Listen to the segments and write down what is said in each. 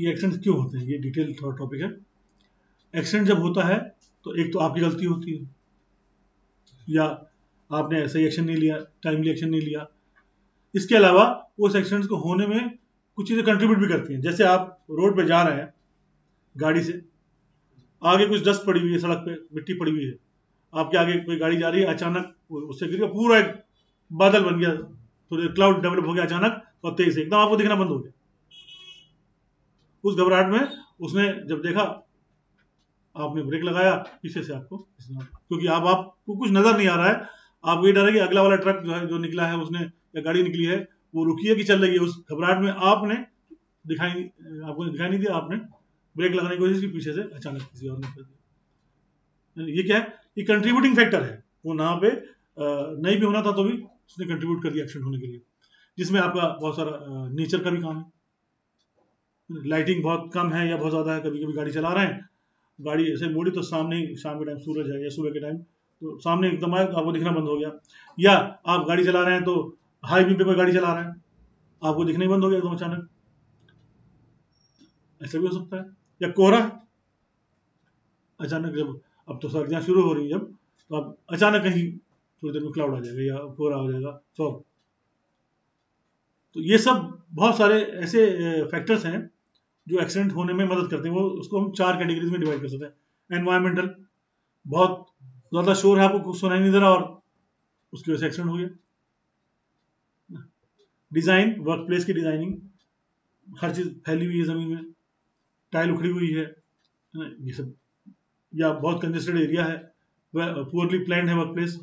ये एक्सीडेंट क्यों होते हैं, ये डिटेल थोड़ा टॉपिक है। एक्सीडेंट जब होता है तो एक तो आपकी गलती होती है, या आपने सही एक्शन नहीं लिया, टाइमली एक्शन नहीं लिया। इसके अलावा उस एक्सीडेंट को होने में कुछ चीज़ें कंट्रीब्यूट भी करती हैं। जैसे आप रोड पे जा रहे हैं गाड़ी से, आगे कुछ डस्ट पड़ी हुई है, सड़क पे मिट्टी पड़ी हुई है, आपके आगे कोई गाड़ी जा रही है, अचानक उससे गिर गया, पूरा एक बादल बन गया, थोड़े क्लाउड डेवलप हो गया अचानक और तेज से एकदम आपको दिखना बंद हो गया। उस घबराहट में उसने जब देखा, आपने ब्रेक लगाया पीछे से आपको, क्योंकि आपको कुछ नजर नहीं आ रहा है, आपको ये डर है कि अगला वाला ट्रक जो है, जो निकला है उसने, या गाड़ी निकली है वो रुकी है कि चल रही है। उस घबराहट में आपको दिखाई नहीं दिया, आपने ब्रेक लगाने की कोशिश की, पीछे से अचानक किसी और ने कर दिया। ये क्या है, ये कंट्रीब्यूटिंग फैक्टर है। वो यहाँ पे नहीं भी होना था तो भी उसने कंट्रीब्यूट कर दिया एक्सीडेंट होने के लिए। जिसमें आपका बहुत सारा नेचर का भी काम है, लाइटिंग बहुत कम है या बहुत ज्यादा है, कभी कभी गाड़ी चला रहे हैं, गाड़ी ऐसे मोड़ी तो सामने ही शाम के टाइम सूरज है या सुबह के टाइम तो सामने एकदम आया तो आपको दिखना बंद हो गया, या आप गाड़ी चला रहे हैं तो हाई बीम पे गाड़ी चला रहे हैं, आपको दिखना ही बंद हो गया एकदम अचानक, ऐसा भी हो सकता है। या कोहरा अचानक, जब अब तो सर्दियां शुरू हो रही है जब, तो अब अचानक कहीं थोड़ी देर में क्लाउड आ जाएगा या कोहरा हो जाएगा, फॉग। तो ये सब बहुत सारे ऐसे फैक्टर्स हैं जो एक्सीडेंट होने में मदद करते हैं। वो उसको हम 4 कैटेगरीज में डिवाइड कर सकते हैं। एनवायरमेंटल, बहुत ज्यादा शोर है, आपको कुछ सुनाई नहीं दे रहा और उसकी वजह से एक्सीडेंट हो गया। डिजाइन, वर्क प्लेस की डिजाइनिंग, हर चीज फैली हुई है जमीन में, टाइल उखड़ी हुई है ये सब, या बहुत कंजेस्टेड एरिया है, पुअरली प्लान्ड है वर्क प्लेस,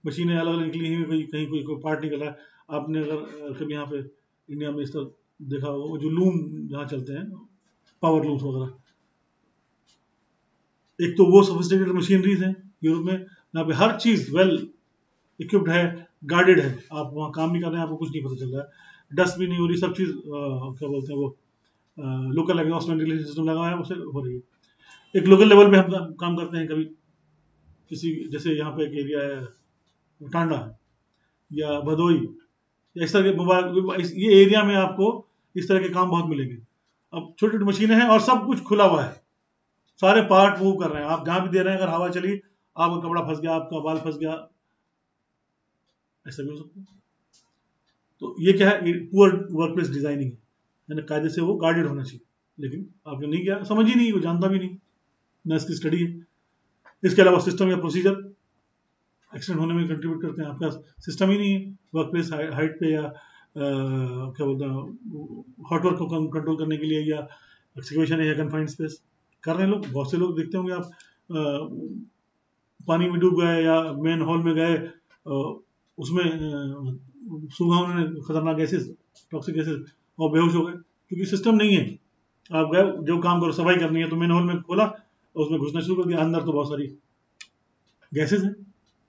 मशीनें अलग अलग निकली हुई, कहीं कोई पार्ट निकल रहा है। आपने अगर कभी यहाँ पे इंडिया में इस तरह देखा हो, जो लूम जहाँ चलते हैं, पावर लूम्स वगैरह, एक तो वो सोफिस्टिकेटेड मशीनरीज है यूरोप में, यहाँ पे हर चीज वेल इक्विप्ड है, गार्डेड है, आप वहाँ काम भी कर रहे हैं, आपको कुछ नहीं पता चल रहा है, डस्ट भी नहीं हो रही, सब चीज क्या बोलते हैं वो, लोकल एग्जॉस्ट वेंटिलेशन सिस्टम लगा है, उससे हो रही है। एक लोकल लेवल पे हम काम करते हैं कभी किसी, जैसे यहाँ पे एक एरिया है टांडा या भदोई, या इस तरह के ये एरिया में आपको इस तरह के काम बहुत मिलेंगे। अब छोटी छोटी मशीनें हैं और सब कुछ खुला हुआ है, सारे पार्ट मूव कर रहे हैं, आप जहां भी दे रहे हैं, अगर हवा चली आपका कपड़ा फंस गया, आपका बाल फंस गया, ऐसा भी हो सकता है। तो ये क्या है, पुअर वर्क प्लेस डिजाइनिंग है ना, कायदे से वो गार्डेड होना चाहिए, लेकिन आपने नहीं किया, समझ ही नहीं, वो जानता भी नहीं, न इसकी स्टडी है। इसके अलावा सिस्टम या प्रोसीजर एक्सीडेंट होने में कंट्रीब्यूट करते हैं। आपका सिस्टम ही नहीं है वर्क प्लेस हाइट पे, या क्या बोलते हैं हॉट वर्क को कंट्रोल करने के लिए, या एक्सकेवेशन है या कन्फाइंड स्पेस कर रहे हैं लोग। बहुत से लोग देखते होंगे आप, पानी में डूब गए या मेन हॉल में गए, उसमें सूंघा उन्होंने खतरनाक गैसेस, टॉक्सिक गैसेस, और बेहोश हो गए, क्योंकि सिस्टम नहीं है। आप गए, जो काम करो, सफाई करनी है तो मेन हॉल में खोला और उसमें घुसना शुरू कर दिया, अंदर तो बहुत सारी गैसेज हैं,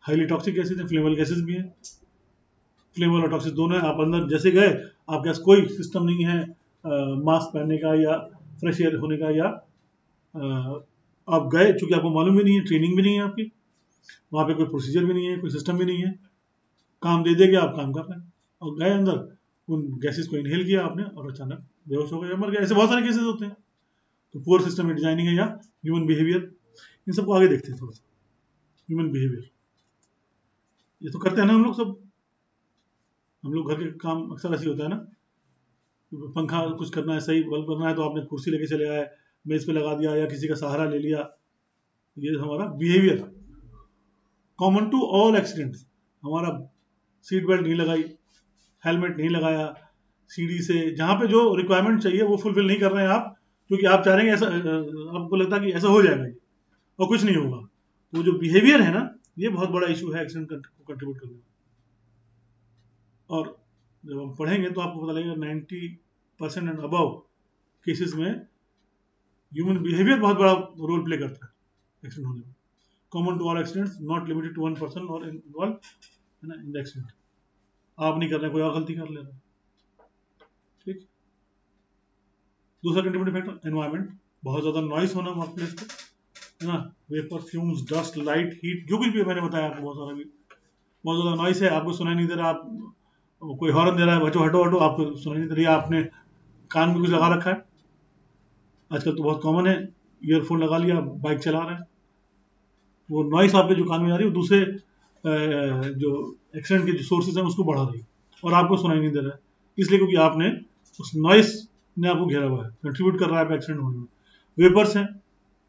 हाईली टॉक्सिक गैसेज हैं, फ्लेमेबल गैसेज भी हैं, फ्लेमेबल और टॉक्सिक दोनों है। आप अंदर जैसे गए, आपके पास कोई सिस्टम नहीं है मास्क पहनने का या फ्रेश एयर होने का, या आप गए, चूंकि आपको मालूम भी नहीं है, ट्रेनिंग भी नहीं है आपकी, वहां पे कोई प्रोसीजर भी नहीं है, कोई सिस्टम भी नहीं है, काम दे देगा, आप काम कर रहे हैं और गए अंदर, उन गैसेस को इनहेल किया आपने और अचानक बेहोश हो गए, मर गए। ऐसे बहुत सारे केसेस होते हैं। तो पुअर सिस्टम में डिजाइनिंग है, या ह्यूमन बिहेवियर, इन सबको आगे देखते हैं थोड़ा सा। ह्यूमन बिहेवियर ये तो करते हैं ना हम लोग सब, हम लोग घर के काम अक्सर ऐसे होता है ना, पंखा कुछ करना है, सही बल्ब करना है तो आपने कुर्सी लेके चले आए, मेज पे लगा दिया, या किसी का सहारा ले लिया, ये हमारा behaviour. Common to all accidents, हमारा सीट बेल्ट नहीं लगाई, हेलमेट नहीं लगाया, सीढ़ी से जहां पे जो रिक्वायरमेंट चाहिए वो फुलफिल नहीं कर रहे हैं आप, क्योंकि आप चाह रहे हैं ऐसा, आपको लगता है कि ऐसा हो जाएगा और कुछ नहीं होगा। तो जो बिहेवियर है ना, ये बहुत बड़ा इशू है एक्सीडेंट को कंट्रीब्यूट करने में। और जब हम पढ़ेंगे तो आपको पता लगेगा 90% एंड अबव केसेस में ह्यूमन बिहेवियर बहुत बड़ा रोल प्ले करता है एक्सीडेंट होने में। Common to all accidents, not limited to one person और इन्वॉल्व है ना इन द एक्सीडेंट। आप नहीं कर रहे, कोई और गलती कर ले रहा है, ठीक। दूसरा कंट्रीब्यूटिंग फैक्टर एनवायरमेंट, बहुत ज्यादा नॉइस होना वर्क प्लेस पे, है ना, vapour, fumes, dust, light, heat, जो कुछ भी मैंने बताया आपको, बहुत सारा भी, बहुत ज्यादा नॉइस है, आपको सुनाई नहीं दे रहा, आप कोई हॉर्न दे रहा है, बच्चों हटो हटो, आपको सुनाई नहीं दे रही, आपने कान में कुछ लगा रखा है, आजकल तो बहुत कॉमन है, ईयरफोन लगा लिया, बाइक चला रहे हैं, वो नॉइस आपके जो कान में आ रही है वो दूसरे जो एक्सीडेंट के जो सोर्सेज हैं उसको बढ़ा रही है और आपको सुनाई नहीं दे रहा है, इसलिए क्योंकि आपने उस नॉइस ने आपको घेरा हुआ है, कंट्रीब्यूट कर रहा है एक्सीडेंट होने में। वेपर्स हैं,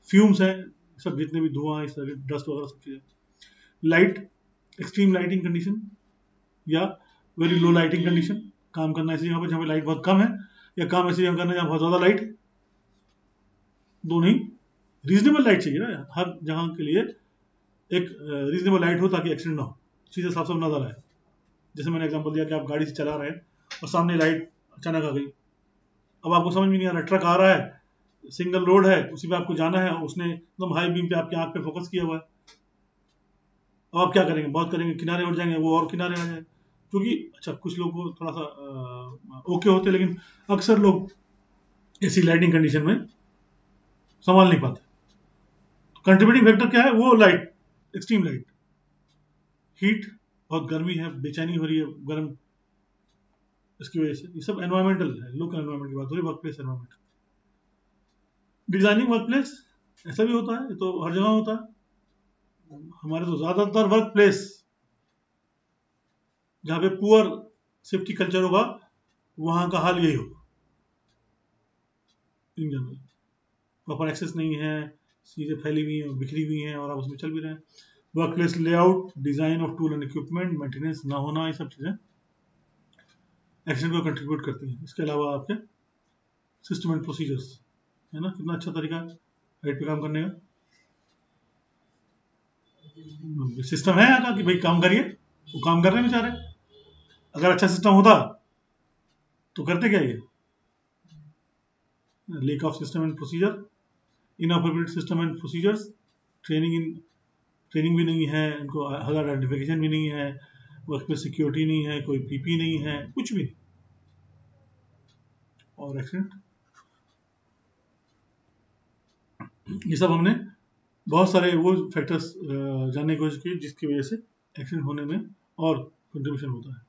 फ्यूम्स हैं, सब जितने भी धुआं, इस तरह डस्ट वगैरह सब चीज़ें। लाइट, एक्सट्रीम लाइटिंग कंडीशन या वेरी लो लाइटिंग कंडीशन, काम करना ऐसी जगह पर जहाँ पे लाइट बहुत कम है, या काम ऐसी जगह करना जहाँ बहुत ज़्यादा लाइट, दोनों ही रीजनेबल लाइट चाहिए ना हर जगह के लिए, एक रीजनेबल लाइट हो ताकि एक्सीडेंट ना हो, चीज़ें साफ साफ नजर आए। जैसे मैंने एग्जांपल दिया कि आप गाड़ी से चला रहे हैं और सामने लाइट अचानक आ गई, अब आपको समझ में नहीं आ रहा, ट्रक आ रहा है, सिंगल रोड है, उसी पे आपको जाना है, उसने एकदम हाई बीम पे आपकी आंख पे फोकस किया हुआ है, अब आप क्या करेंगे, बहुत करेंगे, किनारे उठ जाएंगे, वो और किनारे आ जाए, क्योंकि अच्छा कुछ लोग को थोड़ा सा ओके होते हैं, लेकिन अक्सर लोग ऐसी लाइटिंग कंडीशन में संभाल नहीं पाते। कंट्रीब्यूटिंग फैक्टर क्या है, वो लाइट, एक्सट्रीम लाइट, हीट, बहुत गर्मी है, बेचैनी हो रही है, गर्म, इसकी वजह से, ये सब एनवायरमेंटल है, लोकल एनवायरमेंट की बात हो रही है, work place environment. Designing work place ऐसा भी होता है, ये तो हर जगह होता है, हमारे तो ज्यादातर वर्क प्लेस जहाँ पे पुअर सेफ्टी कल्चर होगा वहां का हाल यही होगा इन जनरल। प्रॉपर एक्सेस नहीं है, चीजें फैली हुई हैं, बिखरी हुई हैं और आप उसमें चल भी रहे हैं। Work place layout, design of tool and equipment, maintenance ना होना, ये सब चीजें एक्सीडेंट को कंट्रीब्यूट करती हैं। इसके अलावा आपके सिस्टम एंड प्रोसीजर्स है ना, कितना अच्छा तरीका है हाइट पे काम करने का, सिस्टम है यहाँ का कि भाई काम करिए, वो काम कर रहे हैं बेचारे, अगर अच्छा सिस्टम होता तो करते क्या ये। Lake of system and procedure, inappropriate system and procedures, training भी नहीं है इनको, हजार्ड आइडेंटिफिकेशन भी नहीं है, वर्क पे सिक्योरिटी नहीं है, कोई पीपी नहीं है, कुछ भी नहीं, और एक्सीडेंट। ये सब हमने बहुत सारे वो फैक्टर्स जानने की कोशिश की जिसकी वजह से एक्सीडेंट होने में और कंट्रीब्यूशन होता है।